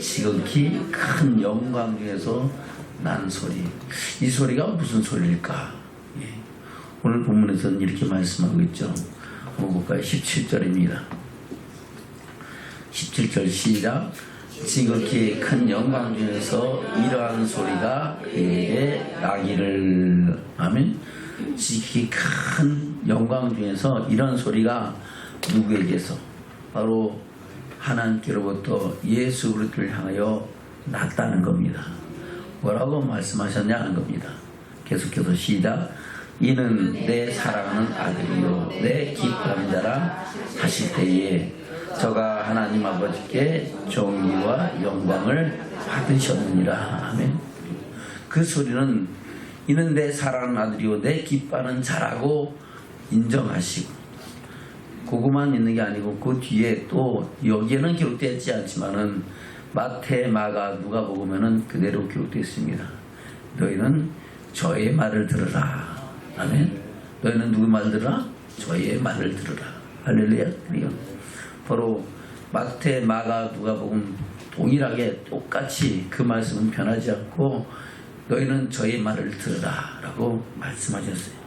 지극히 큰 영광 중에서 난 소리. 이 소리가 무슨 소리일까? 예. 오늘 본문에서는 이렇게 말씀하고 있죠. 한번 볼까요? 17절입니다. 17절 시작. 지극히 큰 영광 중에서 이러한 소리가 그에게 나기를. 아멘. 지극히 큰 영광 중에서 이런 소리가 누구에게서? 바로 하나님께로부터 예수 그리스도를 향하여 났다는 겁니다. 뭐라고 말씀하셨냐는 겁니다. 계속해서 시작. 이는 내 사랑하는 아들이요 내 기뻐하는 자라 하실 때에 저가 하나님 아버지께 존귀와 영광을 받으셨느니라. 아멘. 그 소리는 이는 내 사랑하는 아들이요 내 기뻐하는 자라고 인정하시고, 그것만 있는 게 아니고 그 뒤에 또 여기에는 기록되어 있지 않지만은 마태, 마가, 누가복음에는 그대로 기록되어 있습니다. 너희는 저의 말을 들으라. 아멘. 너희는 누구 말 들으라? 저의 말을 들으라. 할렐루야. 그리고 바로 마태, 마가, 누가복음 동일하게 똑같이 그 말씀은 변하지 않고 너희는 저의 말을 들으라 라고 말씀하셨어요.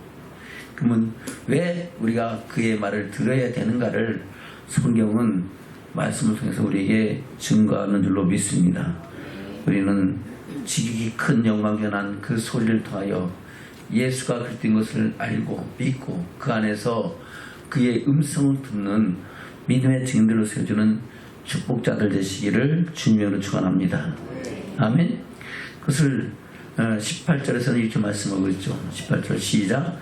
그러면 왜 우리가 그의 말을 들어야 되는가를 성경은 말씀을 통해서 우리에게 증거하는 줄로 믿습니다. 우리는 지극히 큰 영광에 난 그 소리를 통하여 예수가 그리스도인 것을 알고 믿고 그 안에서 그의 음성을 듣는 믿음의 증인들로 세워주는 축복자들 되시기를 주님으로 축원합니다. 아멘. 그것을 18절에서는 이렇게 말씀하고 있죠. 18절 시작.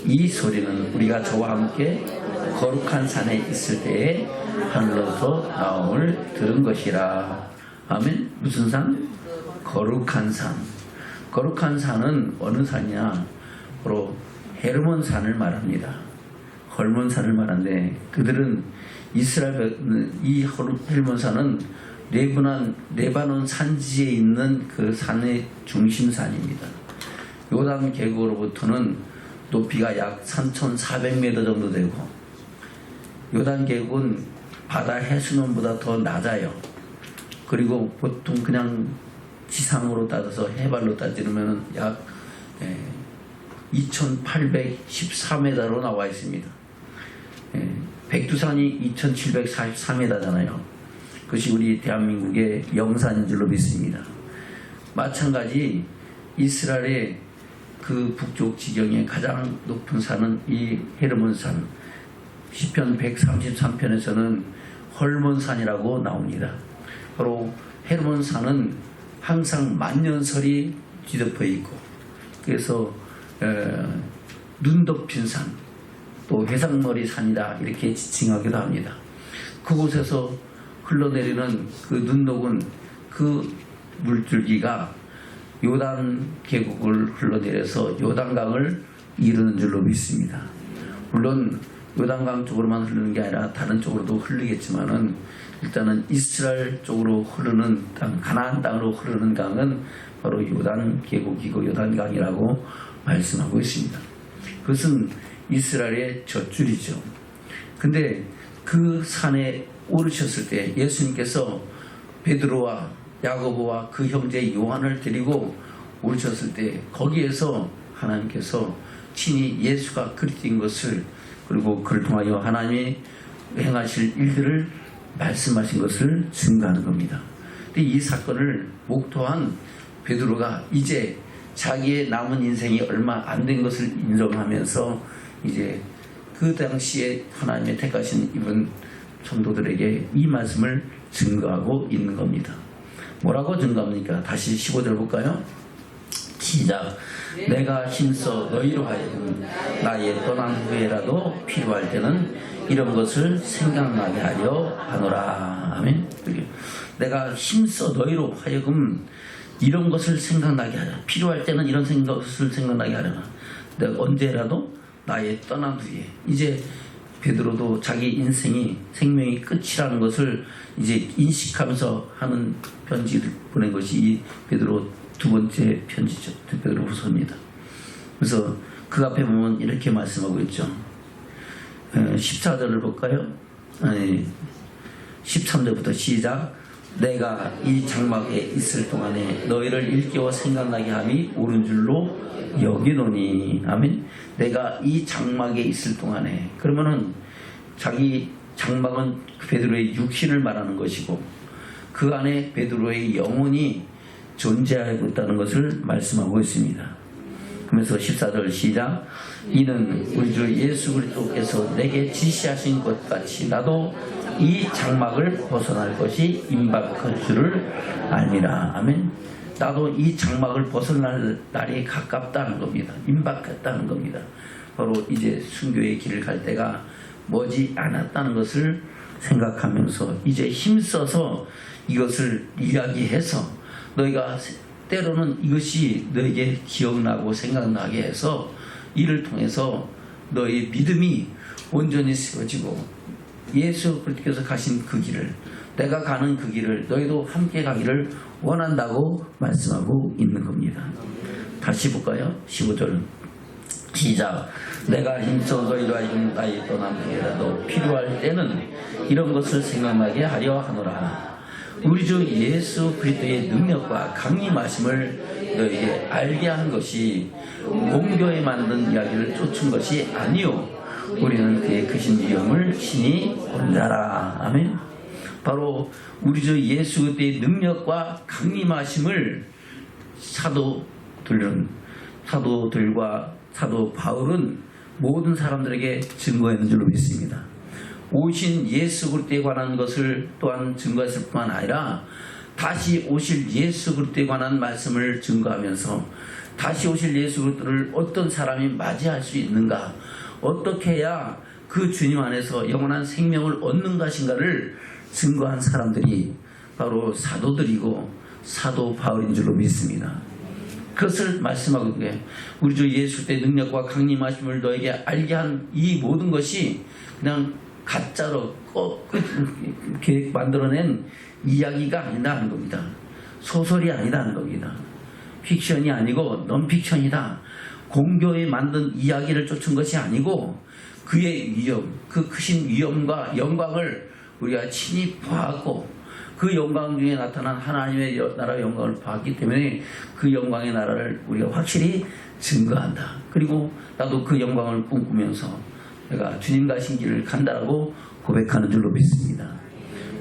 이 소리는 우리가 저와 함께 거룩한 산에 있을 때에 하늘로서 나옴을 들은 것이라. 아멘. 무슨 산? 거룩한 산. 거룩한 산은 어느 산이냐? 바로 헤르몬 산을 말합니다. 헐몬 산을 말하는데 그들은 이스라엘 이 헤르몬 산은 레바논 산지에 있는 그 산의 중심산입니다. 요단 계곡으로부터는 높이가 약 3,400m 정도 되고 요단 계곡은 바다 해수면보다 더 낮아요. 그리고 보통 그냥 지상으로 따져서 해발로 따지면 약 2,814m로 나와 있습니다. 백두산이 2,744m잖아요. 그것이 우리 대한민국의 영산인 줄로 믿습니다. 마찬가지 이스라엘의 그 북쪽 지경의 가장 높은 산은 이 헤르몬산. 시편 133편에서는 헐몬산이라고 나옵니다. 바로 헤르몬산은 항상 만년설이 뒤덮여 있고, 그래서 눈 덮인 산, 또 회상머리 산이다 이렇게 지칭하기도 합니다. 그곳에서 흘러내리는 그 눈 녹은 그 물줄기가 요단 계곡을 흘러내려서 요단강을 이루는 줄로 믿습니다. 물론 요단강 쪽으로만 흐르는 게 아니라 다른 쪽으로도 흐르겠지만은 일단은 이스라엘 쪽으로 흐르는 땅, 가나안 땅으로 흐르는 강은 바로 요단 계곡이고 요단강이라고 말씀하고 있습니다. 그것은 이스라엘의 젖줄이죠. 근데 그 산에 오르셨을 때 예수님께서 베드로와 야고보와 그 형제 요한을 데리고 오르셨을 때 거기에서 하나님께서 친히 예수가 그리스도인 것을, 그리고 그를 통하여 하나님이 행하실 일들을 말씀하신 것을 증거하는 겁니다. 근데 이 사건을 목도한 베드로가 이제 자기의 남은 인생이 얼마 안 된 것을 인정하면서 이제 그 당시에 하나님의 택하신 이분 성도들에게 이 말씀을 증거하고 있는 겁니다. 뭐라고 증거합니까? 다시 15절 볼까요? 시작. 내가 힘써 너희로 하여금 나의 떠난 후에라도 필요할 때는 이런 것을 생각나게 하려 하노라. 아멘. 내가 힘써 너희로 하여금 이런 것을 생각나게 하라. 필요할 때는 이런 것을 생각나게 하려나. 내가 언제라도 나의 떠난 후에. 이제 베드로도 자기 인생이 생명이 끝이라는 것을 이제 인식하면서 하는 편지를 보낸 것이 이 베드로 두 번째 편지죠. 베드로 후서입니다. 그래서 그 앞에 보면 이렇게 말씀하고 있죠. 14절을 볼까요? 아니, 13절부터 시작. 내가 이 장막에 있을 동안에 너희를 일깨워 생각나게 함이 옳은 줄로 여기노니. 아멘. 내가 이 장막에 있을 동안에, 그러면은 자기 장막은 베드로의 육신을 말하는 것이고 그 안에 베드로의 영혼이 존재하고 있다는 것을 말씀하고 있습니다. 그러면서 14절 시작. 이는 우리 주 예수 그리스도께서 내게 지시하신 것 같이 나도 이 장막을 벗어날 것이 임박할 줄을 알미라. 아멘. 나도 이 장막을 벗어날 날이 가깝다는 겁니다. 임박했다는 겁니다. 바로 이제 순교의 길을 갈 때가 머지 않았다는 것을 생각하면서 이제 힘써서 이것을 이야기해서 너희가 때로는 이것이 너에게 기억나고 생각나게 해서 이를 통해서 너의 믿음이 온전히 세워지고 예수 그리스도께서 가신 그 길을, 내가 가는 그 길을 너희도 함께 가기를 원한다고 말씀하고 있는 겁니다. 다시 볼까요? 15절 시작. 내가 힘써 너희와 나의 떠남이라도 필요할 때는 이런 것을 생각나게 하려 하노라. 우리 주 예수 그리스도의 능력과 강림하심을 너에게 알게 한 것이 공교에 만든 이야기를 쫓은 것이 아니요 우리는 그의 크신 위엄을 친히 본 자라. 아멘. 바로 우리 주 예수 그리스도의 능력과 강림하심을 사도들과 사도 바울은 모든 사람들에게 증거했는 줄로 믿습니다. 오신 예수 그리스도에 관한 것을 또한 증거했을 뿐만 아니라 다시 오실 예수 그리스도에 관한 말씀을 증거하면서 다시 오실 예수 그리스도를 어떤 사람이 맞이할 수 있는가, 어떻게 해야 그 주님 안에서 영원한 생명을 얻는 것인가를 증거한 사람들이 바로 사도들이고 사도 바울인 줄로 믿습니다. 그것을 말씀하고 있는 게 우리 주 예수 그리스도의 능력과 강림하심을 너에게 알게 한 이 모든 것이 그냥 가짜로 이렇게 만들어낸 이야기가 아니다는 겁니다. 소설이 아니다는 겁니다. 픽션이 아니고 넌픽션이다. 공교에 만든 이야기를 쫓은 것이 아니고 그의 위엄, 그 크신 위엄과 영광을 우리가 친히 보았고 그 영광 중에 나타난 하나님의 나라의 영광을 봤기 때문에 그 영광의 나라를 우리가 확실히 증거한다. 그리고 나도 그 영광을 꿈꾸면서 내가 주님 가신 길을 간다라고 고백하는 줄로 믿습니다.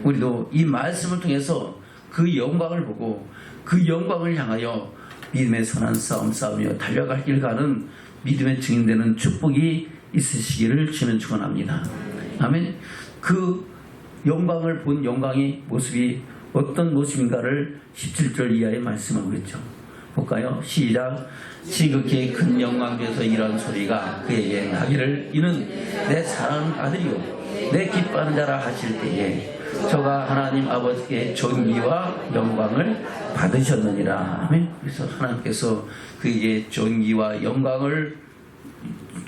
우리도 이 말씀을 통해서 그 영광을 보고 그 영광을 향하여 믿음의 선한 싸움 싸우며 달려갈 길 가는 믿음의 증인되는 축복이 있으시기를 주는 축원합니다. 아멘. 그 영광을 본 영광의 모습이 어떤 모습인가를 17절 이하에 말씀하고 있죠. 볼까요? 시작. 지극히 큰 영광 중에서 이런 소리가 그에게 나기를 이는 내 사랑하는 아들이요 내 기뻐하는 자라 하실 때에 저가 하나님 아버지께 존귀와 영광을 받으셨느니라. 아멘. 그래서 하나님께서 그에게 존귀와 영광을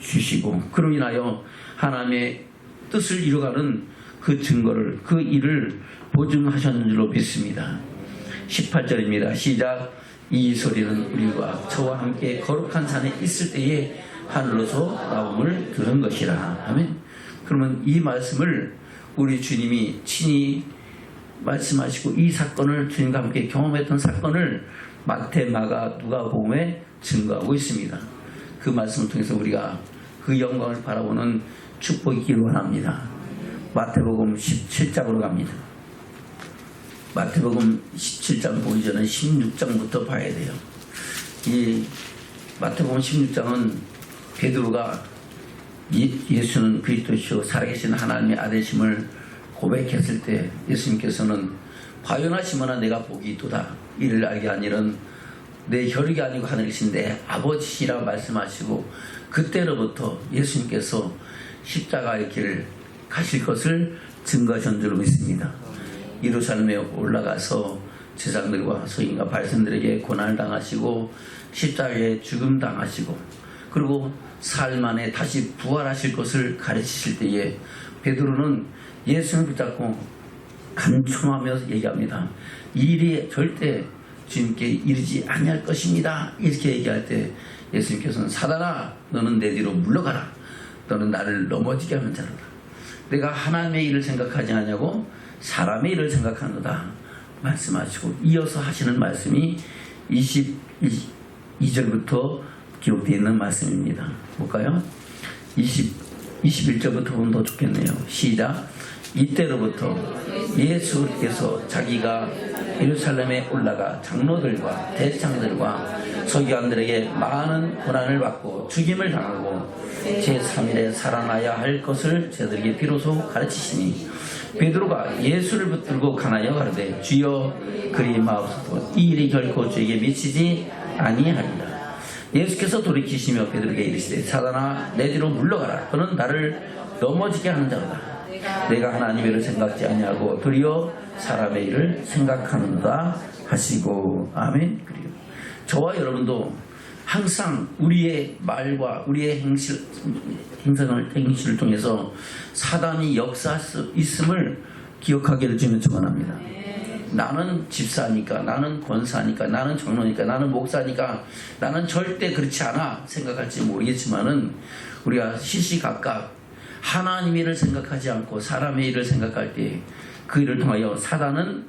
주시고 그로 인하여 하나님의 뜻을 이루어가는 그 증거를, 그 일을 보증하셨는 줄로 믿습니다. 18절입니다. 시작. 이 소리는 우리가 저와 함께 거룩한 산에 있을 때에 하늘로서 나옴을 들은 것이라. 아멘. 그러면 이 말씀을 우리 주님이 친히 말씀하시고 이 사건을 주님과 함께 경험했던 사건을 마태, 마가, 누가복음에 증거하고 있습니다. 그 말씀을 통해서 우리가 그 영광을 바라보는 축복이 있기를 원합니다. 마태복음 17장으로 갑니다. 마태복음 17장 보기 전에 16장부터 봐야 돼요. 이 마태복음 16장은 베드로가 예수는 그리스도시요 살아계신 하나님의 아들심을 고백했을 때 예수님께서는 과연하 시모나 내가 복이 있도다. 이를 알게 한 일은 내 혈육이 아니고 하늘에 계신 내 아버지시라 말씀하시고 그때로부터 예수님께서 십자가의 길을 가실 것을 증거하신 줄로 믿습니다. 예루살렘에 올라가서 제사장들과 서기관과 바리새인들에게 고난을 당하시고 십자가에 죽음 당하시고 그리고 사흘 만에 다시 부활하실 것을 가르치실 때에 베드로는 예수님을 붙잡고 간청하며 얘기합니다. 이 일이 절대 주님께 이르지 아니할 것입니다. 이렇게 얘기할 때 예수님께서는 사단아 너는 내 뒤로 물러가라. 너는 나를 넘어지게 하는 자로다. 내가 하나님의 일을 생각하지 않냐고 사람의 일을 생각하는도다. 말씀하시고 이어서 하시는 말씀이 22절부터 기록되어 있는 말씀입니다. 볼까요? 21절부터 보면 더 좋겠네요. 시작. 이때로부터 예수께서 자기가 예루살렘에 올라가 장로들과 대장들과 서기관들에게 많은 고난을 받고 죽임을 당하고 제3일에 살아나야 할 것을 저들에게 비로소 가르치시니 베드로가 예수를 붙들고 가나여 가르되 주여 그리 마옵소서 이 일이 결코 주에게 미치지 아니하리라. 예수께서 돌이키시며 베드로에게 이르시되 사단아 내 뒤로 물러가라. 그는 나를 넘어지게 하는 자로다. 내가 하나님의 일을 생각지 아니하고 도리어 사람의 일을 생각하는다 하시고. 아멘. 그리고 저와 여러분도 항상 우리의 말과 우리의 행실을 통해서 사단이 역사할 수 있음을 기억하기를 주면 축원합니다. 나는 집사니까, 나는 권사니까, 나는 장로니까, 나는 목사니까 나는 절대 그렇지 않아 생각할지 모르겠지만은 우리가 시시각각 하나님의 일을 생각하지 않고 사람의 일을 생각할 때 그 일을 통하여 사단은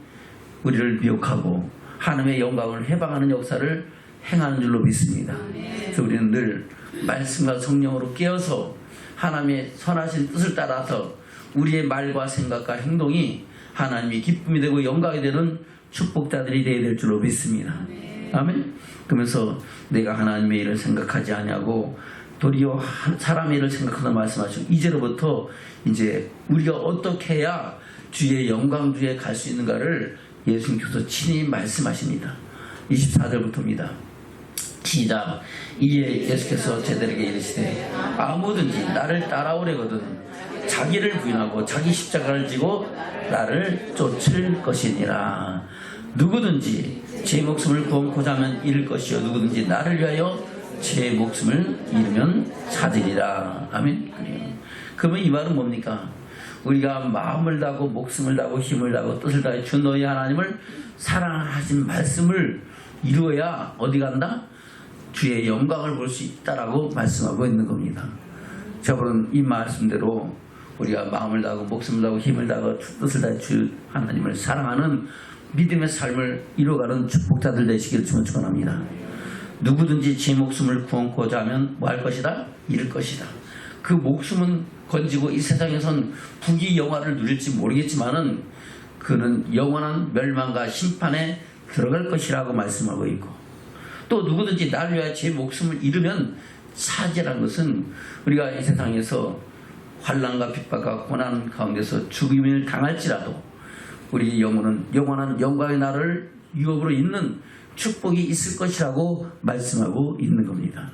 우리를 미혹하고 하나님의 영광을 해방하는 역사를 행하는 줄로 믿습니다. 그래서 우리는 늘 말씀과 성령으로 깨어서 하나님의 선하신 뜻을 따라서 우리의 말과 생각과 행동이 하나님이 기쁨이 되고 영광이 되는 축복자들이 되어야 될 줄로 믿습니다. 아멘. 그러면서 내가 하나님의 일을 생각하지 아니하고 도리어 사람의 일을 생각하다 말씀하시고 이제로부터 이제 우리가 어떻게 해야 주의 영광주에 갈 수 있는가를 예수님께서 친히 말씀하십니다. 24절부터입니다. 시작. 이에 예수께서 제들에게 이르시되 아무든지 나를 따라오려거든 자기를 부인하고 자기 십자가를 지고 나를 쫓을 것이니라. 누구든지 제 목숨을 구원코자 하면 잃을 것이요 누구든지 나를 위하여 제 목숨을 잃으면 찾으리라. 아멘. 그러면 이 말은 뭡니까? 우리가 마음을 다하고 목숨을 다하고 힘을 다하고 뜻을 다해 주 너희 하나님을 사랑하신 말씀을 이루어야 어디 간다? 주의 영광을 볼 수 있다라고 말씀하고 있는 겁니다. 저번은 이 말씀대로 우리가 마음을 다하고 목숨을 다하고 힘을 다하고 뜻을 다해 주 하나님을 사랑하는 믿음의 삶을 이루어가는 축복자들 되시기를 축원합니다. 누구든지 제 목숨을 구원코자 하면 뭐 할 것이다? 잃을 것이다. 그 목숨은 건지고 이 세상에선 부귀 영화를 누릴지 모르겠지만은 그는 영원한 멸망과 심판에 들어갈 것이라고 말씀하고 있고, 또 누구든지 나를 위하여 제 목숨을 잃으면 사죄라는 것은 우리가 이 세상에서 환난과 핍박과 고난 가운데서 죽임을 당할지라도 우리 영혼은 영원한 영광의 날을 유업으로 있는 축복이 있을 것이라고 말씀하고 있는 겁니다.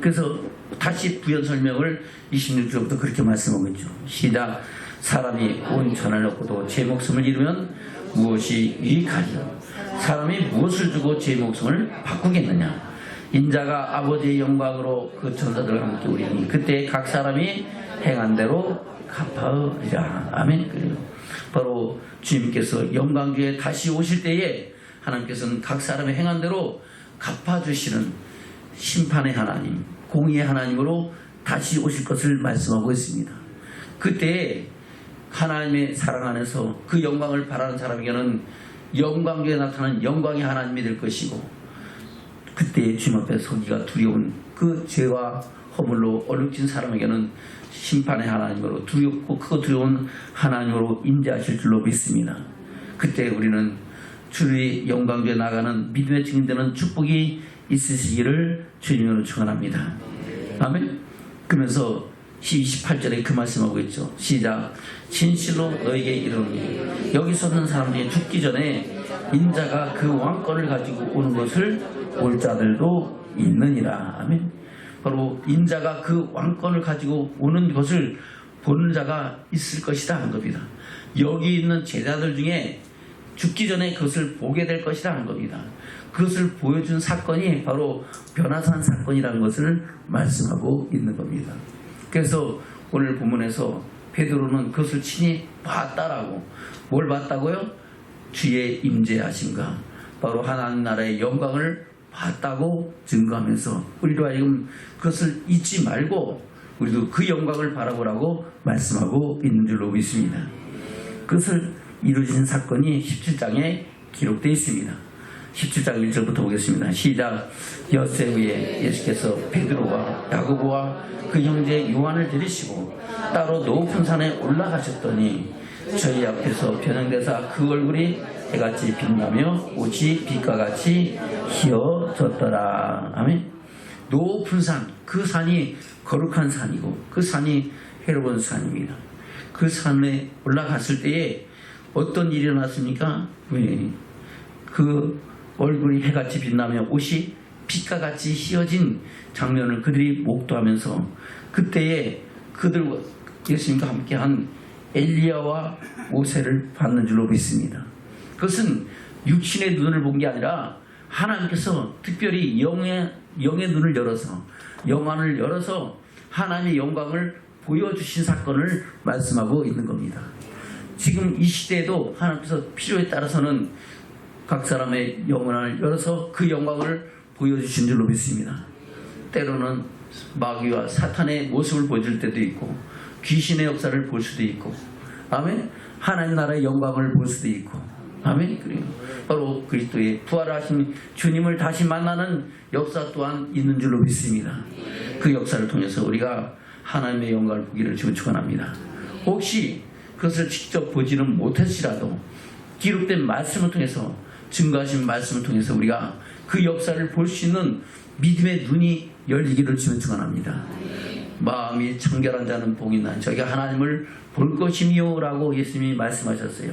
그래서 다시 부연 설명을 26절부터 그렇게 말씀하고 있죠. 시작. 사람이 온 천을 얻고도 제 목숨을 잃으면 무엇이 유익하리요? 사람이 무엇을 주고 제 목숨을 바꾸겠느냐? 인자가 아버지의 영광으로 그 천사들과 함께 오리니 그때 각 사람이 행한 대로 갚아으리라. 아멘. 그래요. 바로 주님께서 영광주에 다시 오실 때에 하나님께서는 각 사람의 행한 대로 갚아주시는 심판의 하나님, 공의의 하나님으로 다시 오실 것을 말씀하고 있습니다. 그때 하나님의 사랑 안에서 그 영광을 바라는 사람에게는 영광주에 나타나는 영광의 하나님이 될 것이고, 그때 주님 앞에 서기가 두려운 그 죄와 허물로 얼룩진 사람에게는 심판의 하나님으로 두렵고 크고 두려운 하나님으로 임재하실 줄로 믿습니다. 그때 우리는 주의 영광주에 나가는 믿음의 증인되는 축복이 있으시기를 주님으로 축원합니다. 아멘. 그러면서 28절에 그 말씀하고 있죠. 시작. 진실로 너에게 이르노니 여기 섰는 사람 중에 죽기 전에 인자가 그 왕권을 가지고 오는 것을 볼 자들도 있느니라. 아멘. 바로 인자가 그 왕권을 가지고 오는 것을 보는 자가 있을 것이다 하는 겁니다. 여기 있는 제자들 중에 죽기 전에 그것을 보게 될 것이다 하는 겁니다. 그것을 보여준 사건이 바로 변화산 사건이라는 것을 말씀하고 있는 겁니다. 그래서 오늘 본문에서 베드로는 그것을 친히 봤다라고, 뭘 봤다고요? 주의 임재하심과 바로 하나님 나라의 영광을 봤다고 증거하면서 우리로 하여금 그것을 잊지 말고 우리도 그 영광을 바라보라고 말씀하고 있는 줄로 믿습니다. 그것을 이루어진 사건이 17장에 기록되어 있습니다. 17장 1절부터 보겠습니다. 시작. 엿새 위에 예수께서 베드로와 야고보와 그 형제 요한을 데리시고 따로 높은 산에 올라가셨더니 저희 앞에서 변형되사 그 얼굴이 해같이 빛나며 옷이 빛과 같이 희어졌더라. 아멘. 높은 산, 그 산이 거룩한 산이고 그 산이 헤르본 산입니다. 그 산에 올라갔을 때에 어떤 일이 일어났습니까? 그 얼굴이 해같이 빛나며 옷이 빛과 같이 휘어진 장면을 그들이 목도하면서 그때에 그들과 예수님과 함께한 엘리야와 모세를 봤는 줄로 믿습니다. 그것은 육신의 눈을 본 게 아니라 하나님께서 특별히 영의 눈을 열어서 영안을 열어서 하나님의 영광을 보여주신 사건을 말씀하고 있는 겁니다. 지금 이 시대에도 하나님께서 필요에 따라서는 각 사람의 영안을 열어서 그 영광을 보여주신 줄로 믿습니다. 때로는 마귀와 사탄의 모습을 보여줄 때도 있고 귀신의 역사를 볼 수도 있고 아멘. 하나님 나라의 영광을 볼 수도 있고 아멘. 그리고 바로 그리스도의 부활하신 주님을 다시 만나는 역사 또한 있는 줄로 믿습니다. 그 역사를 통해서 우리가 하나님의 영광을 보기를 주님 축원합니다. 혹시 그것을 직접 보지는 못할지라도 기록된 말씀을 통해서 증거하신 말씀을 통해서 우리가 그 역사를 볼 수 있는 믿음의 눈이 열리기를 주님 축원합니다. 마음이 청결한 자는 복이 있나니 저희가 하나님을 볼 것이며 라고 예수님이 말씀하셨어요.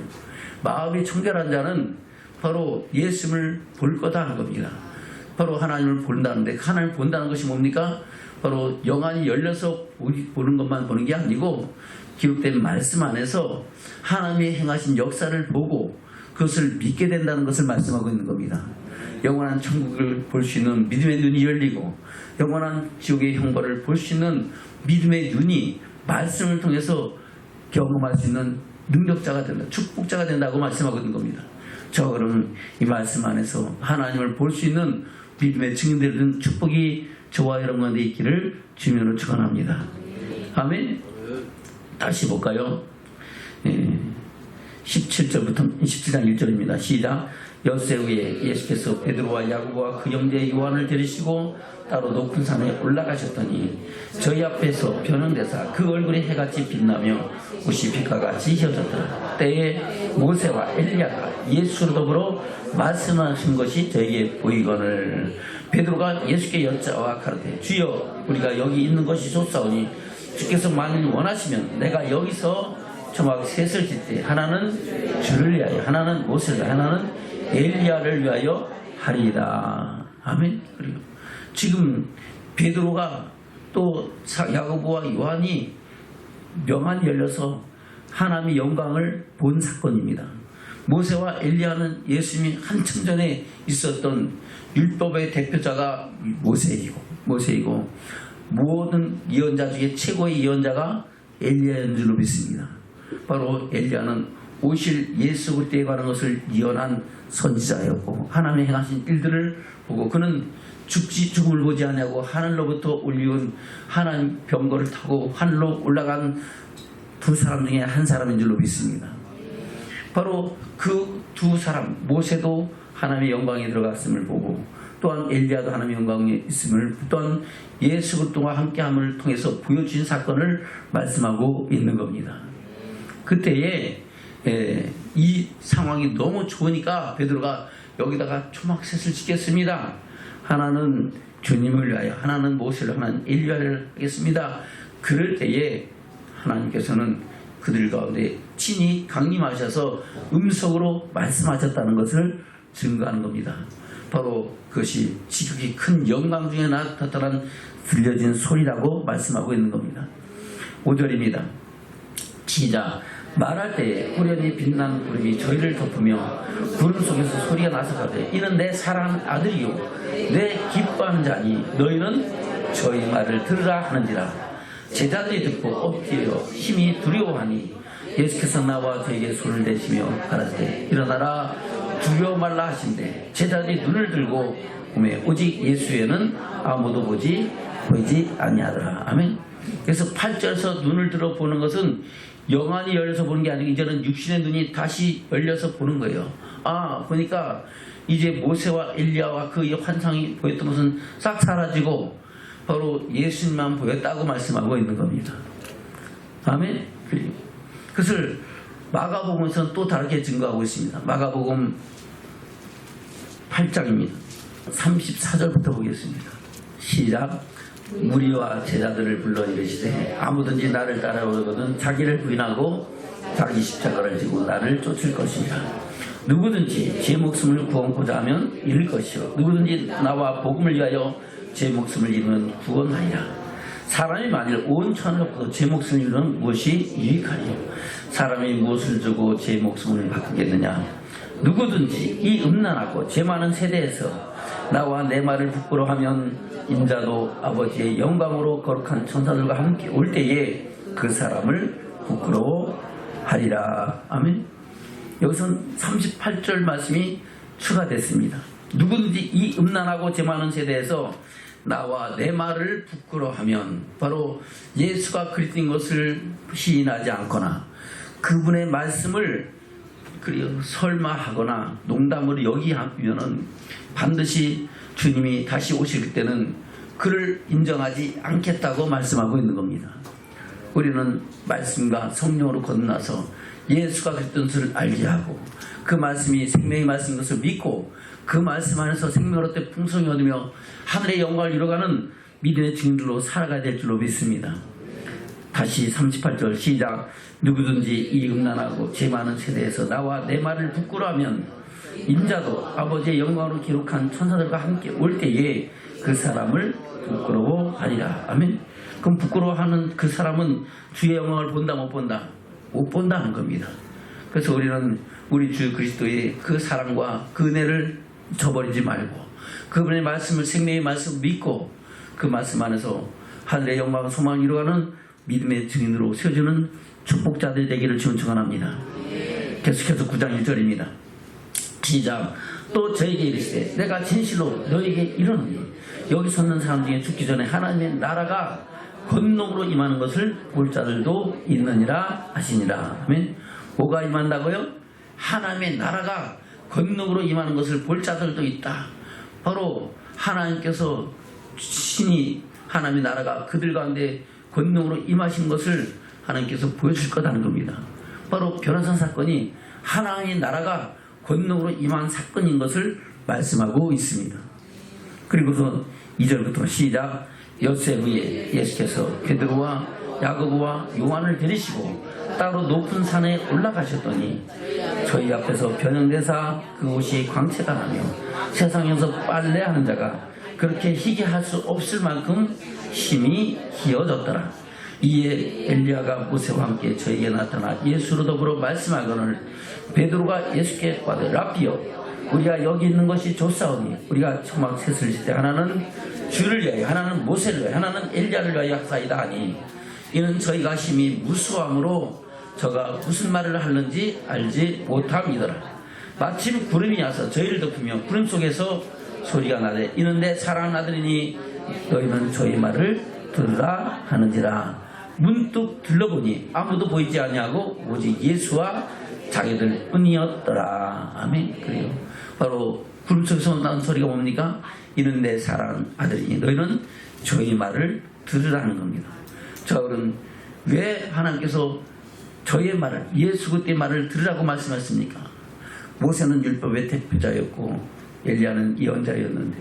마음이 청결한 자는 바로 예수님을 볼 거다 하는 겁니다. 바로 하나님을 본다는데 하나님을 본다는 것이 뭡니까? 바로 영안이 열려서 보는 것만 보는 게 아니고 기록된 말씀 안에서 하나님이 행하신 역사를 보고 그것을 믿게 된다는 것을 말씀하고 있는 겁니다. 영원한 천국을 볼 수 있는 믿음의 눈이 열리고 영원한 지옥의 형벌을 볼 수 있는 믿음의 눈이 말씀을 통해서 경험할 수 있는 능력자가 된다, 축복자가 된다고 말씀하고 있는 겁니다. 저 그러면 이 말씀 안에서 하나님을 볼 수 있는 믿음의 증인되는 축복이 저와 여러분 가운데 있기를 주님으로 축원합니다. 아멘. 다시 볼까요? 17절부터 17장 1절입니다. 시작. 엿새 위에 예수께서 베드로와 야고보와 그 형제 요한을 데리시고 따로 높은 산에 올라가셨더니 저희 앞에서 변형되사 그 얼굴이 해같이 빛나며 옷이 빛과 같이 휘어졌더라. 때에 모세와 엘리야가 예수로 더불어 말씀하신 것이 저에게 보이거늘 베드로가 예수께 여짜와 가르되 주여 우리가 여기 있는 것이 좋사오니 주께서 만일 원하시면 내가 여기서 초막 셋을 짓되 하나는 주를 위하여 하나는 모세를 위하여 하나는 엘리야를 위하여 하리이다. 아멘. 그리고 지금 베드로가 또 야고보와 요한이 명안이 열려서 하나님의 영광을 본 사건입니다. 모세와 엘리야는 예수님이 한참 전에 있었던 율법의 대표자가 모세이고 모든 예언자 중에 최고의 예언자가 엘리야인 줄로 믿습니다. 바로 엘리야는 오실 예수 그리스도에 관한 것을 예언한 선지자였고 하나님의 행하신 일들을 보고 그는 죽음을 보지 않냐고 하늘로부터 올리온 하나님 병거를 타고 하늘로 올라간 두 사람 중에 한 사람인 줄로 믿습니다. 바로 그 두 사람 모세도 하나님의 영광에 들어갔음을 보고 또한 엘리야도 하나님의 영광에 있음을 또한 예수 그리스도와 함께함을 통해서 보여주신 사건을 말씀하고 있는 겁니다. 그때에 이 상황이 너무 좋으니까 베드로가 여기다가 초막셋을 짓겠습니다. 하나는 주님을 위하여 하나는 모세를 하나는 엘리야를 하겠습니다. 그럴 때에 하나님께서는 그들 가운데 친히 강림하셔서 음성으로 말씀하셨다는 것을 증거하는 겁니다. 바로 그것이 지극히 큰 영광 중에 나타난 들려진 소리라고 말씀하고 있는 겁니다. 5절입니다. 시작. 말할 때에 호련히 빛나는 구름이 저희를 덮으며 구름 속에서 소리가 나서 가되 이는 내 사랑하는 아들이요 내 기뻐하는 자니 너희는 저희 말을 들으라 하는지라. 제자들이 듣고 엎드려 힘이 두려워하니 예수께서 나와 저에게 손을 대시며 가라사대 일어나라 두려워 말라 하신대 제자들이 눈을 들고 보매 오직 예수에는 아무도 보이지 아니하더라. 아멘. 그래서 8절에서 눈을 들어 보는 것은 영안이 열려서 보는 게 아니고 이제는 육신의 눈이 다시 열려서 보는 거예요. 보니까 이제 모세와 엘리야와 그 환상이 보였던 것은 싹 사라지고 바로 예수님만 보였다고 말씀하고 있는 겁니다. 아멘. 그것을 마가복음에서는 또 다르게 증거하고 있습니다. 마가복음 8장입니다. 34절부터 보겠습니다. 시작. 무리와 제자들을 불러 이르시되 아무든지 나를 따라오거든 자기를 부인하고 자기 십자가를 지고 나를 쫓을 것이니라. 누구든지 제 목숨을 구원코자 하면 잃을 것이요 누구든지 나와 복음을 위하여 제 목숨을 잃으면 구원하리라. 사람이 만일 온 천을 얻고 제 목숨을 잃으면 무엇이 유익하리요? 사람이 무엇을 주고 제 목숨을 바꾸겠느냐? 누구든지 이 음란하고 죄 많은 세대에서 나와 내 말을 부끄러워하면 인자도 아버지의 영광으로 거룩한 천사들과 함께 올 때에 그 사람을 부끄러워하리라. 아멘. 여기서는 38절 말씀이 추가됐습니다. 누구든지 이 음란하고 죄 많은 세대에서 나와 내 말을 부끄러워하면, 바로 예수가 그리스도인 것을 시인하지 않거나 그분의 말씀을 설마하거나 농담으로 여기하면은 반드시 주님이 다시 오실 때는 그를 인정하지 않겠다고 말씀하고 있는 겁니다. 우리는 말씀과 성령으로 거듭나서 예수가 그리스도인 것을 알게 하고 그 말씀이 생명의 말씀인 것을 믿고 그 말씀 안에서 생명을 얻되 풍성히 얻으며 하늘의 영광을 이뤄가는 믿음의 증인들로 살아가야 될 줄로 믿습니다. 다시 38절 시작. 누구든지 이 음란하고 죄 많은 세대에서 나와 내 말을 부끄러워하면 인자도 아버지의 영광으로 기록한 천사들과 함께 올 때에 그 사람을 부끄러워하리라. 아멘. 그럼 부끄러워하는 그 사람은 주의 영광을 본다 못 본다? 못 본다는 겁니다. 그래서 우리는 우리 주 그리스도의 그 사랑과 그 은혜를 저버리지 말고 그분의 말씀을 생명의 말씀을 믿고 그 말씀 안에서 하늘의 영광과 소망을 이루어가는 믿음의 증인으로 세워주는 축복자들이 되기를 주님 축원합니다. 계속해서 9장 1절입니다. 시작. 또 저에게 이르시되 내가 진실로 너에게 이르노니 여기 섰는 사람 중에 죽기 전에 하나님의 나라가 권능으로 임하는 것을 볼 자들도 있느니라 하시니라. 아멘. 뭐가 임한다고요? 하나님의 나라가 권능으로 임하는 것을 볼 자들도 있다. 바로 하나님께서 신이 하나님의 나라가 그들 가운데 권능으로 임하신 것을 하나님께서 보여줄 거라는 겁니다. 바로 변화산 사건이 하나님의 나라가 권능으로 임한 사건인 것을 말씀하고 있습니다. 그리고서 2절부터 시작. 엿새 후에 예수께서 베드로와 야고보와 요한을 데리시고 따로 높은 산에 올라가셨더니 저희 앞에서 변형되사 그 옷이 광채가 나며 세상에서 빨래하는 자가 그렇게 희게 할 수 없을 만큼 힘이 희어졌더라. 이에 엘리야가 모세와 함께 저에게 나타나 예수로 더불어 말씀하거늘 베드로가 예수께 받을 라비여 우리가 여기 있는 것이 좋사오니 우리가 초막 셋을 질 때 하나는 주를 위하여 하나는 모세를 위하여 하나는 엘리야를 위하여 하사이다 하니 이는 저희가 심히 무수함으로 저가 무슨 말을 하는지 알지 못함이더라. 마침 구름이 와서 저희를 덮으며 구름 속에서 소리가 나되 이는 내 사랑하는 아들이니 너희는 저희 말을 들으라 하는지라. 문득 들러보니 아무도 보이지 아니하고 오직 예수와 자기들 뿐이었더라. 아멘. 그래요. 바로 구름 속에서 나는 소리가 뭡니까? 이는 내 사랑하는 아들이니 너희는 저희 말을 들으라는 겁니다. 저는 왜 하나님께서 저의 말을 예수 그리스도의 말을 들으라고 말씀하십니까? 모세는 율법의 대표자였고 엘리야는 예언자였는데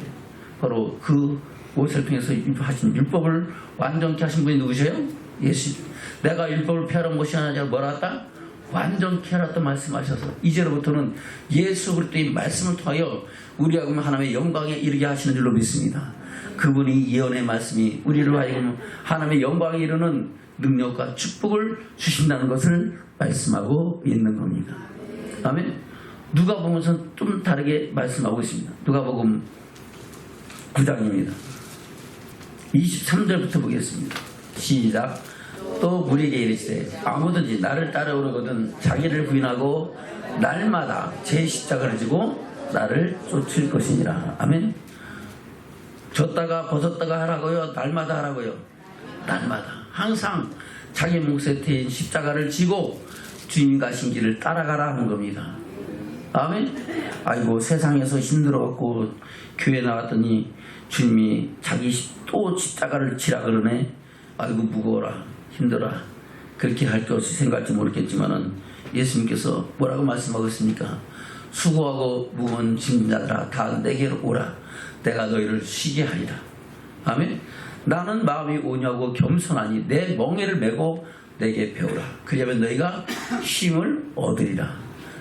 바로 그 모세를 통해서 하신 율법을 완전케 하신 분이 누구세요? 예수. 내가 율법을 폐하러 못이 하나 뭐라 했다? 완전케 하라 또 말씀하셔서 이제로부터는 예수 그리스도의 말씀을 통하여 우리하고 하나님의 영광에 이르게 하시는 줄로 믿습니다. 그분이 예언의 말씀이 우리를 하여금 하나님의 영광에 이르는 능력과 축복을 주신다는 것을 말씀하고 있는 겁니다. 아멘. 누가복음은 좀 다르게 말씀하고 있습니다. 누가복음 9장입니다. 23절부터 보겠습니다. 시작. 또 무리에게 이르시되 아무든지 나를 따라오려거든 자기를 부인하고 날마다 제 십자가를 지고 나를 쫓을 것이니라. 아멘. 줬다가 벗었다가 하라고요? 날마다 하라고요? 날마다. 항상 자기 몫에 태인 십자가를 지고 주님 가신 길을 따라가라 하는 겁니다. 아멘. 아이고 세상에서 힘들어갖고 교회 나왔더니 주님이 자기 또 십자가를 지라 그러네. 아이고 무거워라 힘들어라 그렇게 할 것이 생각할지 모르겠지만은 예수님께서 뭐라고 말씀하셨습니까? 수고하고 무거운 짐진 자들아 다 내게로 오라 내가 너희를 쉬게 하리라. 아멘. 나는 마음이 온유하고 겸손하니 내 멍에를 메고 내게 배우라 그리하면 너희가 쉼을 얻으리라.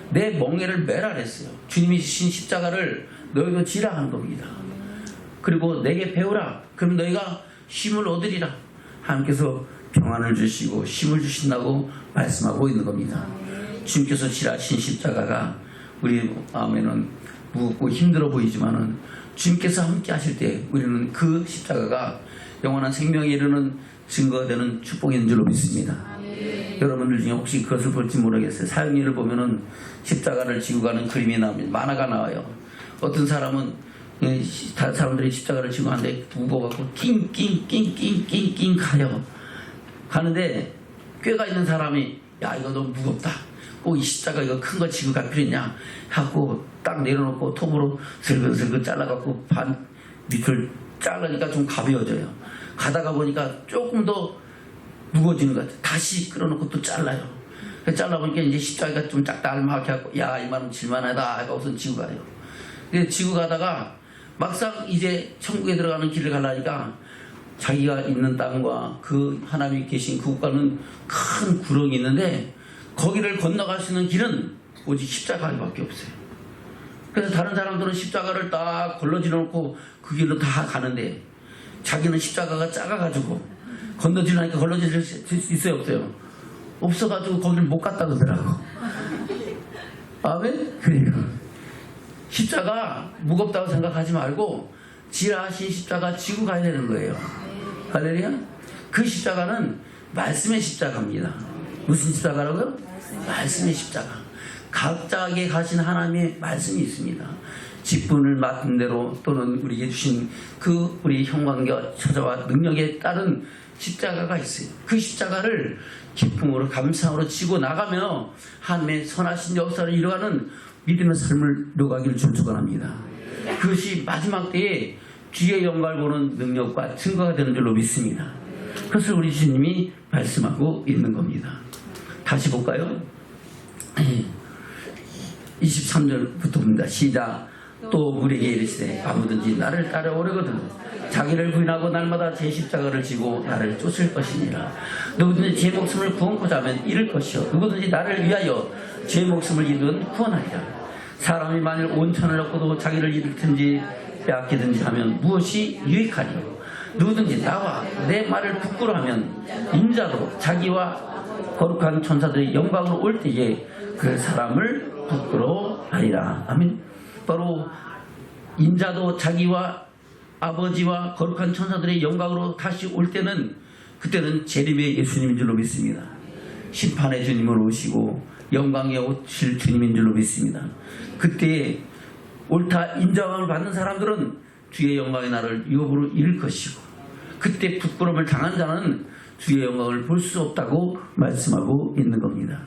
내 멍에를 메라 그랬어요. 주님이 주신 십자가를 너희도 지라 하는 겁니다. 그리고 내게 배우라 그럼 너희가 쉼을 얻으리라. 하나님께서 평안을 주시고 쉼을 주신다고 말씀하고 있는 겁니다. 주님께서 지라신 십자가가 우리 마음에는 무겁고 힘들어 보이지만은 주님께서 함께 하실 때 우리는 그 십자가가 영원한 생명에 이르는 증거가 되는 축복인 줄로 믿습니다. 여러분들 중에 혹시 그것을 볼지 모르겠어요. 사형리를 보면은 십자가를 지고 가는 그림이 나옵니다. 만화가 나와요. 어떤 사람은 다른 사람들이 십자가를 지고 가는데 무거워갖고 낑낑낑낑낑낑 가는데 꾀가 있는 사람이 야 이거 너무 무겁다. 꼭 이 십자가 이거 큰 거 지고 갈 필요 있냐 하고 딱 내려놓고 톱으로 슬근슬근 잘라갖고 반 밑을 자르니까 좀 가벼워져요. 가다가 보니까 조금 더 무거워지는 것 같아요. 다시 끌어놓고 또 잘라요. 잘라보니까 이제 십자가가 좀 짝달막하게 하고 야 이만하면 질만하다 하고 우선 지고 가요. 근데 지고 가다가 막상 이제 천국에 들어가는 길을 가려니까 자기가 있는 땅과 그 하나님이 계신 그 국가는 큰 구렁이 있는데 거기를 건너갈 수 있는 길은 오직 십자가밖에 없어요. 그래서 다른 사람들은 십자가를 딱 걸러지려 놓고 그 길로 다 가는데 자기는 십자가가 작아가지고 건너지려니까 걸러질 수 있어요 없어요? 없어가지고 거기를 못 갔다 그러더라고. 아멘? 그래요. 십자가 무겁다고 생각하지 말고 지라하신 십자가 지고 가야 되는 거예요. 할렐루야. 그 십자가는 말씀의 십자가입니다. 무슨 십자가라고요? 말씀의 십자가. 각자에게 가신 하나님의 말씀이 있습니다. 직분을 맡은 대로 또는 우리에게 주신 그 우리 형광과 처자와 능력에 따른 십자가가 있어요. 그 십자가를 기쁨으로 감사함으로 지고 나가며 하나님의 선하신 역사를 이루어가는 믿음의 삶을 이루어가기를 축원합니다. 그것이 마지막 때에 주의 영광을 보는 능력과 증거가 되는 줄로 믿습니다. 그것을 우리 주님이 말씀하고 있는 겁니다. 다시 볼까요? 23절부터 봅니다. 시작. 또 우리에게 이르시되 아무든지 나를 따라오려거든 자기를 부인하고 날마다 제 십자가를 지고 나를 쫓을 것이니라. 누구든지 제 목숨을 구원코자 하면 잃을 것이요 누구든지 나를 위하여 제 목숨을 잃으면 구원하리라. 사람이 만일 온천을 얻고도 자기를 잃든지 빼앗기든지 하면 무엇이 유익하리요. 누구든지 나와 내 말을 부끄러워하면 인자도 자기와 거룩한 천사들의 영광으로 올 때에 그 사람을 부끄러워하리라. 아멘. 바로 인자도 자기와 아버지와 거룩한 천사들의 영광으로 다시 올 때는 그때는 재림의 예수님인 줄로 믿습니다. 심판의 주님을 오시고 영광에 오실 주님인 줄로 믿습니다. 그때 옳다 인정함을 받는 사람들은 주의 영광의 날을 유업으로 잃을 것이고 그때 부끄러움을 당한 자는 주의 영광을 볼 수 없다고 말씀하고 있는 겁니다.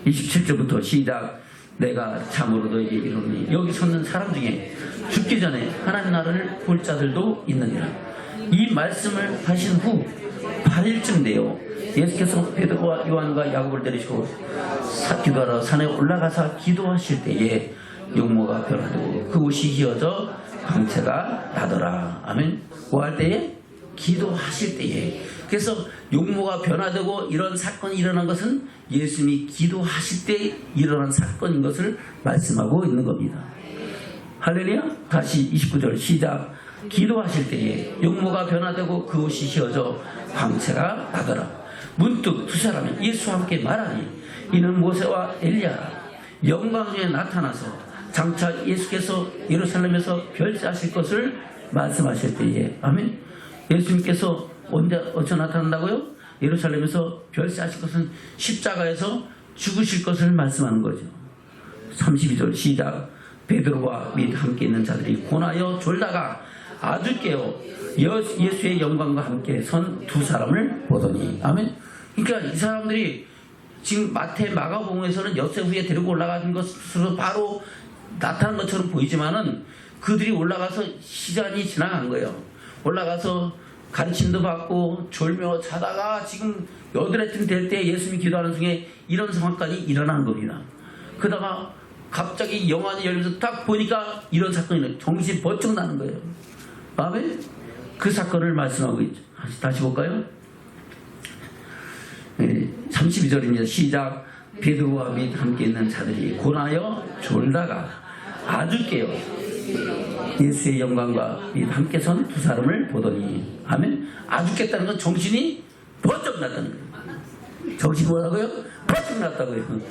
27절부터 시작. 내가 참으로 너에게 이르노니 여기 섰는 사람 중에 죽기 전에 하나님 나라를 볼 자들도 있느니라. 이 말씀을 하신 후 8일쯤 되어 예수께서 베드로와 요한과 야고보를 데리시고 기도하러 산에 올라가서 기도하실 때에 용모가 변화되고 그 옷이 휘어져 광채가 나더라. 아멘. 뭐 할 때에? 기도하실 때에. 그래서 용모가 변화되고 이런 사건이 일어난 것은 예수님이 기도하실 때 일어난 사건인 것을 말씀하고 있는 겁니다. 할렐루야. 다시 29절 시작. 기도하실 때에 용모가 변화되고 그 옷이 휘어져 광채가 나더라. 문득 두 사람이 예수와 함께 말하니 이는 모세와 엘리야라. 영광 중에 나타나서 장차 예수께서 예루살렘에서 별세하실 것을 말씀하실 때에. 아멘. 예수님께서 언제 어찌 나타난다고요? 예루살렘에서 별세하실 것은 십자가에서 죽으실 것을 말씀하는 거죠. 32절 시작. 베드로와 및 함께 있는 자들이 고나여 졸다가 아주 깨어 예수의 영광과 함께 선 두 사람을 보더니. 아멘. 그러니까 이 사람들이 지금 마태 마가복음에서는 엿새 후에 데리고 올라가는 것으로 바로 나타난 것처럼 보이지만은 그들이 올라가서 시간이 지나간 거예요. 올라가서 가르침도 받고 졸며 자다가 지금 8해쯤 될 때 예수님이 기도하는 중에 이런 상황까지 일어난 겁니다. 그러다가 갑자기 영안이 열려서 딱 보니까 이런 사건이 정신이 번쩍 나는 거예요. 아멘? 그 사건을 말씀하고 있죠. 다시 볼까요? 32절입니다. 시작. 베드로와 및 함께 있는 자들이 고나여 졸다가 아주 깨어 예수의 영광과 및 함께 선 두 사람을 보더니. 아멘. 아주 깼다는 건 정신이 번쩍 났다는 거예요. 정신이 뭐라고요? 번쩍 났다고요.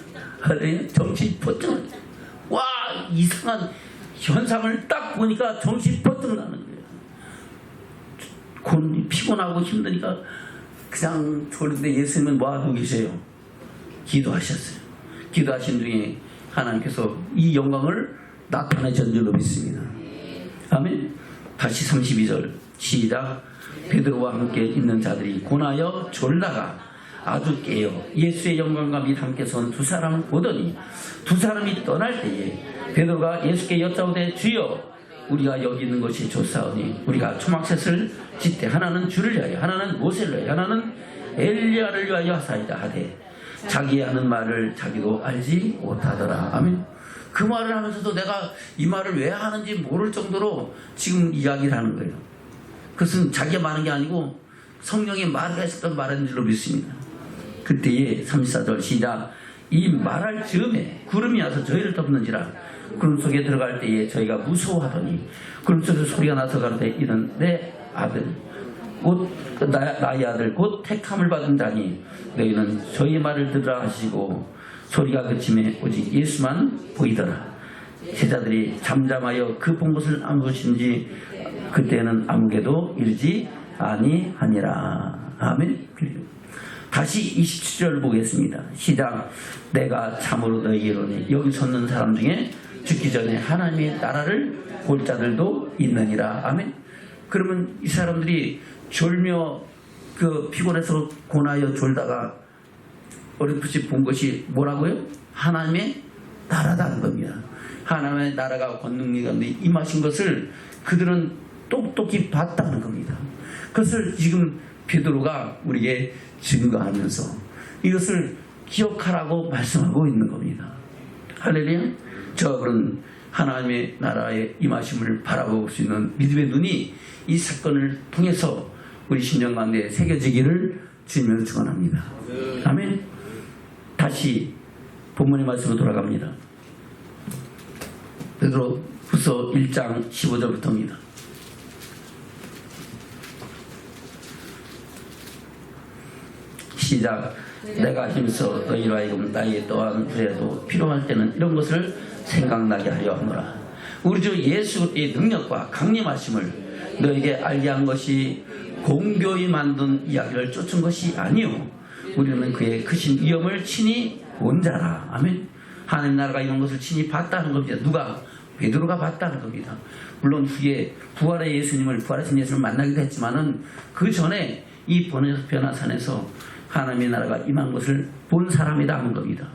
정신이 번쩍 났다. 와, 이상한 현상을 딱 보니까 정신이 번쩍 나는 거예요. 피곤하고 힘드니까 그냥 졸는데 예수님은 뭐 하고 계세요? 기도하셨어요. 기도하신 중에 하나님께서 이 영광을 나타내신 줄로 믿습니다. 아멘. 다시 32절 시작. 베드로와 함께 있는 자들이 고나여 졸다가 아주 깨어 예수의 영광과 및 함께 선 두 사람을 보더니 두 사람이 떠날 때에 베드로가 예수께 여짜오되 주여 우리가 여기 있는 것이 좋사오니 우리가 초막셋을 짓되 하나는 주를 위하여 하나는 모세를 위하여 하나는 엘리야를 위하여 하사이다 하되 자기 하는 말을 자기도 알지 못하더라. 아멘. 그 말을 하면서도 내가 이 말을 왜 하는지 모를 정도로 지금 이야기를 하는 거예요. 그것은 자기가 말한 게 아니고 성령이 말을 했었던 말인 줄로 믿습니다. 그때에 34절 시작. 이 말할 즈음에 구름이 와서 저희를 덮는지라. 구름 속에 들어갈 때에 저희가 무서워하더니 구름 속에서 소리가 나서 가로되 이는 내 아들 곧 나의 아들 곧 택함을 받은 자니 너희는 저희의 말을 들으라 하시고 소리가 그침에 오직 예수만 보이더라. 제자들이 잠잠하여 그 본 것을 아무것인지 그때는 아무개도 이르지 아니하니라. 아멘. 다시 27절 보겠습니다. 시작. 내가 참으로 너희에게 이르노니 여기 섰는 사람 중에 죽기 전에 하나님의 나라를 볼 자들도 있느니라. 아멘. 그러면 이 사람들이 졸며 피곤해서 고나여 졸다가 어렴풋이 본 것이 뭐라고요? 하나님의 나라다는 겁니다. 하나님의 나라가 권능이 가운데 임하신 것을 그들은 똑똑히 봤다는 겁니다. 그것을 지금 베드로가 우리에게 증거하면서 이것을 기억하라고 말씀하고 있는 겁니다. 할렐루야. 저 그런 하나님의 나라의 임하심을 바라볼 수 있는 믿음의 눈이 이 사건을 통해서 우리 심령 가운데 새겨지기를 주님을 축원합니다. 아멘. 다시 본문의 말씀으로 돌아갑니다. 베드로후서 1장 15절부터입니다. 시작. 내가 힘써 너희로 하여금 나의 또한 그래도 필요할 때는 이런 것을 생각나게 하려 하노라. 우리 주 예수의 능력과 강림하심을 너에게 알게 한 것이 공교히 만든 이야기를 쫓은 것이 아니요 우리는 그의 크신 위엄을 친히 본 자라. 아멘. 하나님 나라가 이런 것을 친히 봤다는 겁니다. 누가? 베드로가 봤다는 겁니다. 물론 후에 부활하신 예수님을 만나기도 했지만은 그 전에 이 변화산에서 하나님의 나라가 임한 것을 본 사람이다 하는 겁니다.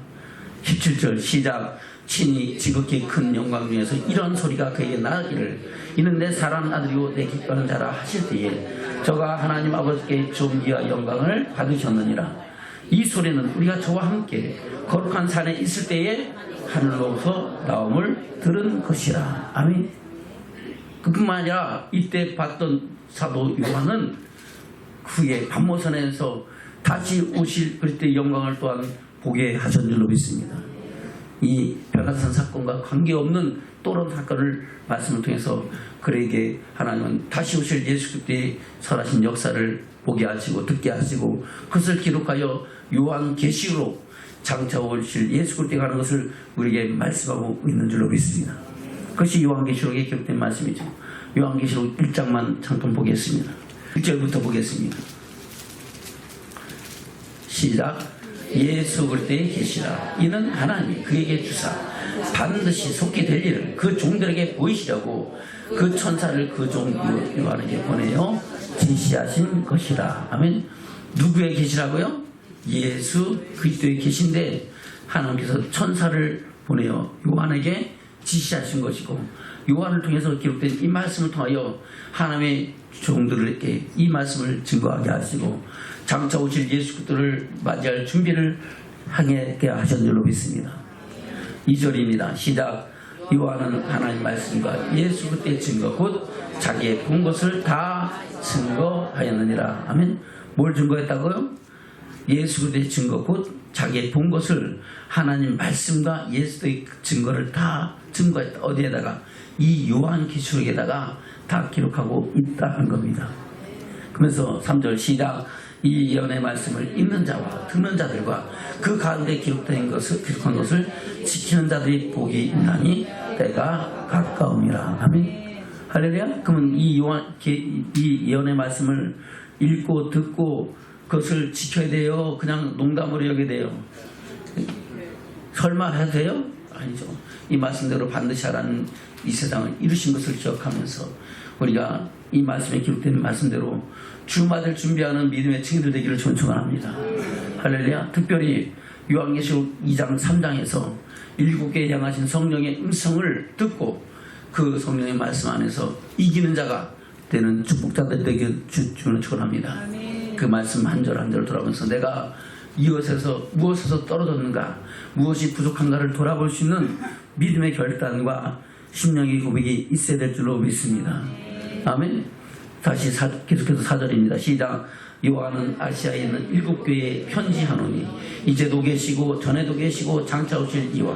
17절 시작. 친히 지극히 큰 영광 중에서 이런 소리가 그에게 나기를 이는 내 사랑하는 아들이요 내 기뻐하는 자라 하실 때에 저가 하나님 아버지께 존귀와 영광을 받으셨느니라. 이 소리는 우리가 저와 함께 거룩한 산에 있을 때에 하늘로서 나옴을 들은 것이라. 아멘. 그뿐만 아니라 이때 봤던 사도 요한은 후에 반모선에서 다시 오실 그때 영광을 또한 보게 하신 줄로 믿습니다. 이 변화산 사건과 관계없는 또 다른 사건을 말씀을 통해서 그에게 하나님은 다시 오실 예수 그리스도의 설하신 역사를 보게 하시고 듣게 하시고 그것을 기록하여 요한계시로 장차 오실 예수 그리스도가 하는 것을 우리에게 말씀하고 있는 줄로 믿습니다. 그것이 요한계시록에 기록된 말씀이죠. 요한계시록 1장만 잠깐 보겠습니다. 1절부터 보겠습니다. 시작. 예수 그리스도의 계시라. 이는 하나님이 그에게 주사 반드시 속히 될 일을 그 종들에게 보이시려고 그 천사를 그 종 요한에게 보내어 지시하신 것이라. 아멘. 누구의 계시라고요? 예수 그리스도에 계신데 하나님께서 천사를 보내어 요한에게 지시하신 것이고, 요한을 통해서 기록된 이 말씀을 통하여 하나님의 종들에게 이 말씀을 증거하게 하시고 장차 오실 예수 그리스도를 맞이할 준비를 하게 하신 줄로 믿습니다. 2절입니다. 시작. 요한은 하나님 말씀과 예수 그리스도의 증거 곧 자기의 본 것을 다 증거하였느니라. 아멘. 뭘 증거했다고요? 예수 그리스도의 증거 곧 자기의 본 것을 하나님 말씀과 예수의 증거를 다 증거했다. 어디에다가? 이 요한계시록에다가 다 기록하고 있다 한 겁니다. 그러면서 3절 시작. 이 예언의 말씀을 읽는 자와 듣는 자들과 그 가운데 기록한 것을 지키는 자들이 복이 있나니 때가 가까움이라. 아멘. 할렐루야. 그러면 이 예언의 말씀을 읽고 듣고 그것을 지켜야 돼요? 그냥 농담으로 여겨야 돼요? 설마 해도 돼요? 아니죠. 이 말씀대로 반드시 하라는 이 세상을 이루신 것을 기억하면서 우리가 이 말씀에 기록된 말씀대로 주맞을 준비하는 믿음의 증인들 되기를 축원합니다. 할렐루야. 특별히 요한계시록 2장 3장에서 7개에 향하신 성령의 음성을 듣고 그 성령의 말씀 안에서 이기는 자가 되는 축복자들 되기를 주는 축원합니다. 그 말씀 한 절 한 절 돌아보면서 내가 무엇에서 떨어졌는가, 무엇이 부족한가를 돌아볼 수 있는 믿음의 결단과 심령의 고백이 있어야 될 줄로 믿습니다. 아멘. 다시 계속해서 4절입니다. 시작. 요한은 아시아에 있는 7교회에 편지하노니 이제도 계시고 전에도 계시고 장차 오실 이와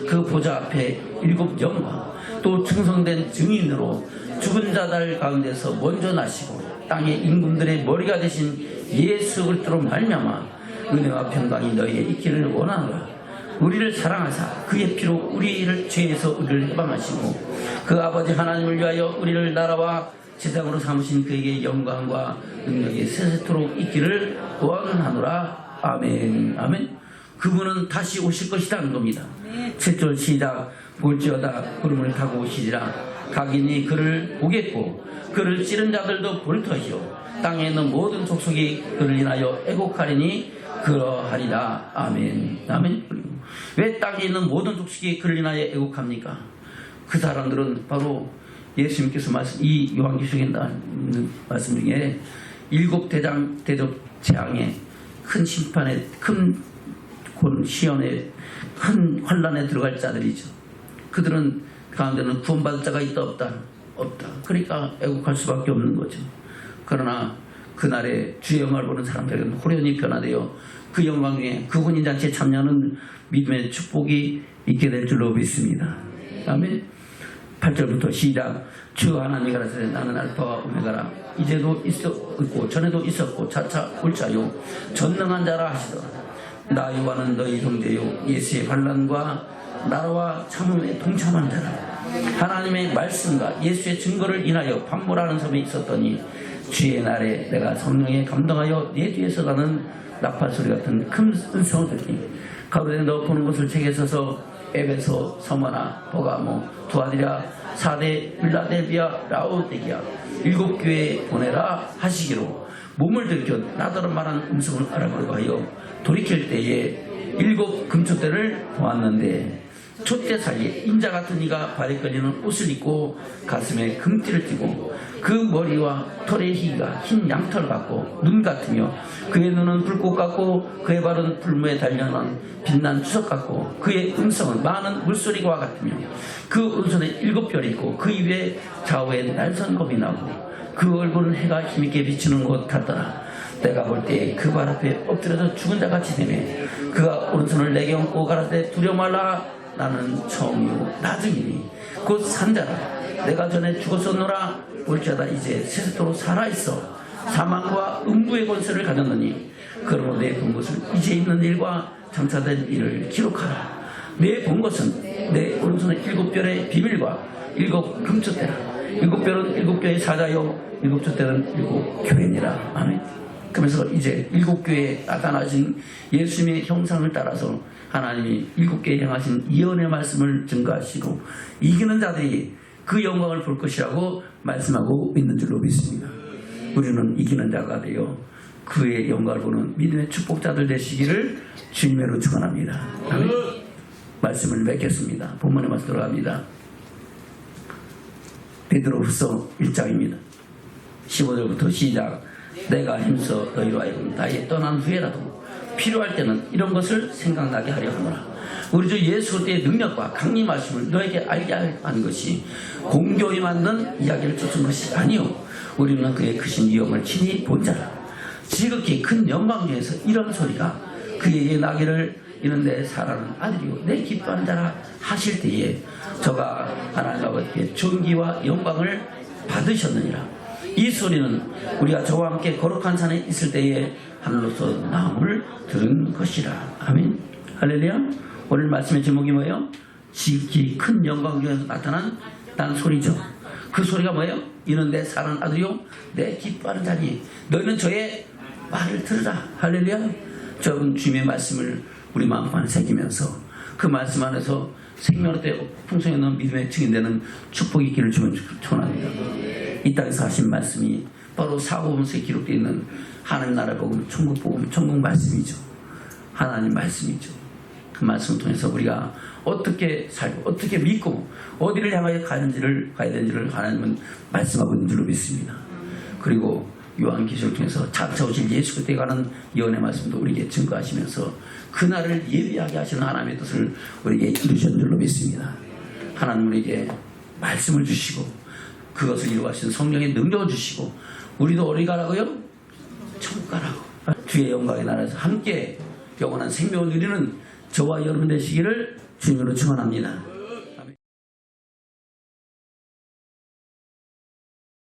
그 보좌 앞에 7영과 또 충성된 증인으로 죽은 자들 가운데서 먼저 나시고 땅의 임금들의 머리가 되신 예수 그리스도로 말미암아 은혜와 평강이 너희에 있기를 원하노라. 우리를 사랑하사 그의 피로 우리를 죄에서 우리를 해방하시고 그 아버지 하나님을 위하여 우리를 나라와 세상으로 삼으신 그에게 영광과 능력이 세세토록 있기를 원하노라. 아멘. 아멘. 그분은 다시 오실 것이라는 겁니다. 7절 시작. 볼지어다 구름을 타고 오시리라. 각인이 그를 보겠고 그를 찌른 자들도 볼 터이요 땅에 있는 모든 족속이 그를 인하여 애곡하리니 그러하리라. 아멘. 아멘. 왜 땅에 있는 모든 족속이 그를 인하여 애곡합니까? 그 사람들은 바로 예수님께서 이 요한계시록에 나오는 말씀 중에 7대장 대접 재앙에 큰 심판에 큰 시험에 큰 환란에 들어갈 자들이죠. 그들은 가운데는 구원받을 자가 있다 없다. 그러니까 애국할 수밖에 없는 거죠. 그러나 그날에 주의 영광을 보는 사람들은 호련히 변화되어 그 영광 중에 그 혼인잔치에 참여하는 믿음의 축복이 있게 될 줄로 믿습니다. 아멘. 8절부터 시작. 주 하나님이 가라사대 나는 알파와 오메가라. 이제도 있었고 전에도 있었고 차차 올 자요 전능한 자라 하시더라. 나 요한은 너희 형제요 예수의 환난과 나라와 참음에 동참한 자라. 하나님의 말씀과 예수의 증거를 인하여 반모라는 섬이 있었더니 주의 날에 내가 성령에 감동하여 내 뒤에서 나는 나팔 소리 같은 큰 음성을 들으니 가로되 너 보는 것을 책에 써서 에베소, 서머나, 버가모, 두아디라, 사대, 빌라델비아, 라오데기아 7교회에 보내라 하시기로 몸을 들켜 나더러 말한 음성을 알아보려고 하여 돌이킬 때에 7 금초대를 보았는데 촛대 사이에 인자 같은 이가 발에 걸리는 옷을 입고 가슴에 금띠를 띠고 그 머리와 털의 희가 흰 양털 같고 눈 같으며 그의 눈은 불꽃 같고 그의 발은 불무에 달려난 빛난 주석 같고 그의 음성은 많은 물소리와 같으며 그 오른손에 7별이 있고 그 입에 좌우에 날선검이 나고 그 얼굴은 해가 힘있게 비치는 것 같더라. 내가 볼 때 그 발 앞에 엎드려서 죽은 자 같이 되매 그가 오른손을 내게 얹고 가라사대 두려워 말라. 나는 처음이요 나중이니 곧 산자라. 내가 전에 죽었었노라. 볼지어다 이제 세세토록 살아있어 사망과 음부의 권세를 가졌느니 그러므로 내 본 것을 이제 있는 일과 장차된 일을 기록하라. 내 본 것은 내 오른손의 7별의 비밀과 7 금초대라. 7별은 7교회의 사자요 7 촛대는 7교회니라. 아멘. 그러면서 이제 7교회에 나타나신 예수님의 형상을 따라서 하나님이 7교회에 향하신 예언의 말씀을 증거하시고 이기는 자들이 그 영광을 볼 것이라고 말씀하고 있는 줄로 믿습니다. 우리는 이기는 자가 되어 그의 영광을 보는 믿음의 축복자들 되시기를 주님으로 축원합니다. 아멘. 말씀을 맺겠습니다. 본문의 말씀 들어갑니다. 베드로후서 1장입니다. 15절부터 시작. 내가 힘써 너희로 하여금 나의 떠난 후에라도 필요할 때는 이런 것을 생각나게 하려 하노라. 우리 주 예수 그리스도의 능력과 강림하심을 너에게 알게 하는 것이 공교히 만든 이야기를 쫓은 것이 아니요 우리는 그의 크신 위엄을 친히 본 자라. 지극히 큰 영광 중에서 이런 소리가 그에게 나기를 이는 내 사랑하는 아들이요 내 기뻐하는 자라 하실 때에 저가 하나님 아버지께 존귀와 영광을 받으셨느니라. 이 소리는 우리가 저와 함께 거룩한 산에 있을 때에 하늘로서 나옴을 들은 것이라. 아멘. 할렐루야. 오늘 말씀의 제목이 뭐예요? 지극히 큰 영광 중에서 나타난 소리죠. 그 소리가 뭐예요? 이는 내 사랑하는 아들이요 내 기뻐하는 자니 너희는 저의 말을 들으라. 할렐루야. 저는 주님의 말씀을 우리 마음 안에 새기면서 그 말씀 안에서 생명의 때 풍성히 있는 믿음의 증인되는 축복이 있기를 주면 축원합니다. 이 땅에서 하신 말씀이 바로 사복음서에 기록되어 있는 하나님 나라 복음, 천국 복음, 천국 말씀이죠. 하나님 말씀이죠. 그 말씀을 통해서 우리가 어떻게 살고 어떻게 믿고 어디를 향하여 가야 되는지를 하나님은 말씀하고 있는 줄로 믿습니다. 그리고 요한계시를 통해서 차차 오실 예수 그리스도에 관한 예언의 말씀도 우리에게 증거하시면서 그날을 예비하게 하시는 하나님의 뜻을 우리에게 이루신 줄로 믿습니다. 하나님 우리에게 말씀을 주시고 그것을 이루하신 성령의 능력을 주시고 우리도 어디 가라고요? 천국 가라고. 주의 영광의 나라에서 함께 영원한 생명을 누리는 저와 여러분 되시기를 주님으로 축원합니다.